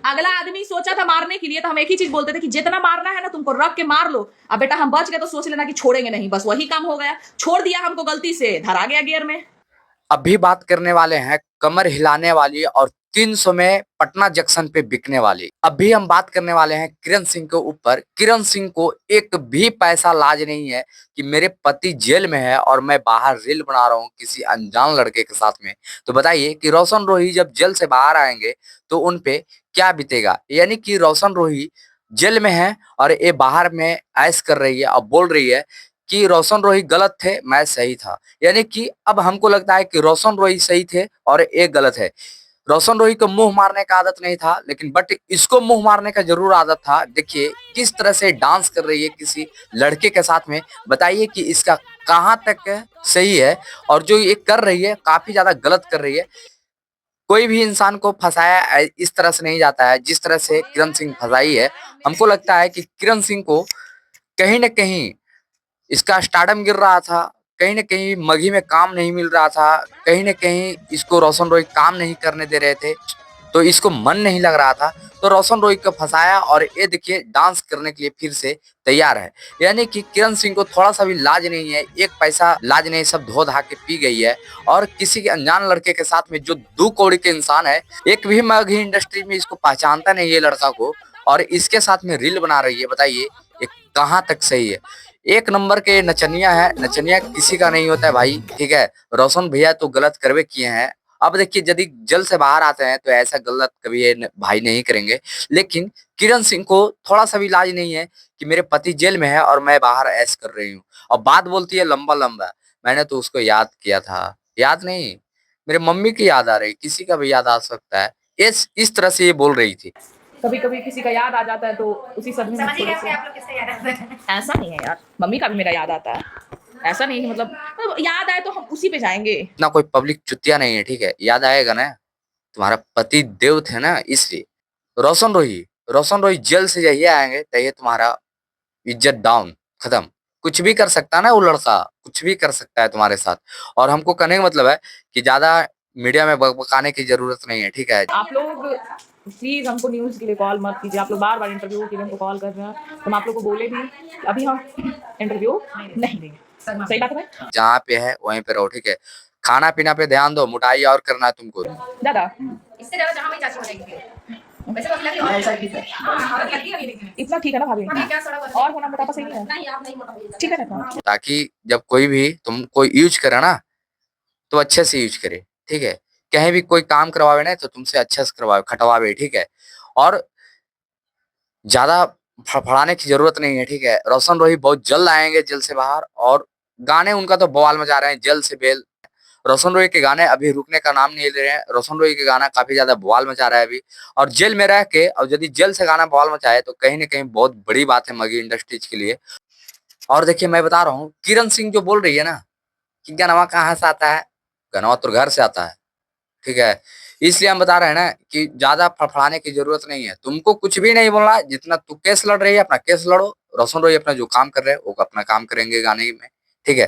अगला आदमी सोचा था मारने के लिए तो हम एक ही चीज बोलते थे कि जितना मारना है ना तुमको रख के मार लो। अब बेटा हम बच गए तो सोच लेना कि छोड़ेंगे नहीं, बस वही काम हो गया, छोड़ दिया हमको गलती से, धरा गया गियर में। अभी बात करने वाले हैं कमर हिलाने वाली और 300 में पटना जंक्शन पे बिकने वाली। अभी हम बात करने वाले हैं किरण सिंह के ऊपर। किरण सिंह को एक भी पैसा लाज नहीं है कि मेरे पति जेल में है और मैं बाहर रील बना रहा हूँ किसी अनजान लड़के के साथ में। तो बताइए कि रोशन रोही जब जेल से बाहर आएंगे तो उन पे क्या बीतेगा। यानी कि रोशन रोही जेल में है और ये बाहर में ऐश कर रही है और बोल रही है कि रोशन रोही गलत थे, मैं सही था। यानी कि अब हमको लगता है कि रोशन रोही सही थे और ये गलत है। रोशन रोही को मुंह मारने का आदत नहीं था, लेकिन बट इसको मुंह मारने का जरूर आदत था। देखिए किस तरह से डांस कर रही है किसी लड़के के साथ में। बताइए कि इसका कहाँ तक सही है, और जो ये कर रही है काफी ज्यादा गलत कर रही है। कोई भी इंसान को फंसाया इस तरह से नहीं जाता है जिस तरह से किरण सिंह फंसाई है। हमको लगता है कि किरण सिंह को कहीं ना कहीं इसका स्टारडम गिर रहा था, कहीं न कहीं मगही में काम नहीं मिल रहा था, कहीं न कहीं इसको रोशन रोय काम नहीं करने दे रहे थे, तो इसको मन नहीं लग रहा था, तो रोशन रोय को फँसाया और ये देखिए डांस करने के लिए फिर से तैयार है। यानी कि किरण सिंह को थोड़ा-सा भी लाज नहीं है, एक पैसा लाज नहीं, सब धो-धा के पी गई है और किसी के अनजान लड़के के साथ में जो 2 कौड़ी के इंसान है, एक भी मगही इंडस्ट्री में इसको पहचानता नहीं है लड़का को, और इसके साथ में रील बना रही है। बताइए ये कहाँ तक सही है। एक नंबर के नचनिया है, नचनिया किसी का नहीं होता है भाई, ठीक है। रोशन भैया तो गलत करवे किए हैं। अब देखिए यदि जेल से बाहर आते हैं तो ऐसा गलत कभी ये भाई नहीं करेंगे। लेकिन किरण सिंह को थोड़ा सा भी लाज नहीं है कि मेरे पति जेल में है और मैं बाहर ऐश कर रही हूँ, और बात बोलती है लंबा लंबा। मैंने तो उसको याद किया था, याद नहीं, मेरे मम्मी की याद आ रही, किसी का भी याद आ सकता है। इस तरह से ये बोल रही थी। कभी कभी किसी का याद आ जाता है तो उसी सदमे में थोड़े से। आप लोग किसका याद आता है? ऐसा नहीं है यार, मम्मी का भी मेरा याद आता है। ऐसा नहीं कि मतलब याद आए तो हम उसी पे जाएंगे। इतना कोई पब्लिक चुतिया नहीं है, ठीक है। याद आएगा ना, तुम्हारा पति देव थे ना, इसलिए। रोशन रोही जेल से यही आएंगे तो ये तुम्हारा इज्जत डाउन, खत्म। कुछ भी कर सकता है ना वो लड़का, कुछ भी कर सकता है तुम्हारे साथ। और हमको कहने का मतलब है कि ज्यादा मीडिया में बकाने की जरूरत नहीं है, ठीक है। आप लोग प्लीज हमको न्यूज के लिए कॉल मत कीजिए। आप लोग बार बार इंटरव्यू के लिए हमको कॉल कर रहे हैं, तो हम आप लोग को बोले भी अभी हम इंटरव्यू नहीं देंगे। सही बात है। जहाँ पे है वहीं पे रहो, ठीक है। खाना पीना पे ध्यान दो, मोटाई और करना है तुमको। दादा इससे ज्यादा जहाँ चाची हो जाएगी। वैसे तो लगी ऐसा ठीक है। इतना ठीक है ना भाभी? और होना मोटापा सही है? नहीं आप नहीं मोटा ठीक है ना। ताकि जब कोई भी तुम कोई यूज करे ना तो अच्छे से यूज करे, ठीक है। कहीं भी कोई काम करवावे ना तो तुमसे अच्छे से करवावे, खटवावे, ठीक है। और ज्यादा फड़फड़ाने की जरूरत नहीं है, ठीक है। रोशन रोही बहुत जल्द आएंगे जेल से बाहर, और गाने उनका तो बवाल मचा रहे हैं जेल से बेल। रोशन रोही के गाने अभी रुकने का नाम नहीं ले रहे हैं। रोशन रोही के गाना काफी ज्यादा बवाल मचा रहा है अभी, और जेल में रह के, और यदि जेल से गाना बवाल मचाए तो कहीं ना कहीं बहुत बड़ी बात है मगी इंडस्ट्रीज के लिए। और देखिए मैं बता रहा हूँ, किरण सिंह जो बोल रही है ना कि गनवा कहाँ से आता है, गनवा तो घर से आता है, ठीक है। इसलिए हम बता रहे हैं ना कि ज्यादा फड़फड़ाने की जरूरत नहीं है, तुमको कुछ भी नहीं बोलना। जितना तू केस लड़ रही है अपना केस लड़ो, रोशन रोही अपना जो काम कर रहे हैं वो अपना काम करेंगे गाने में, ठीक है।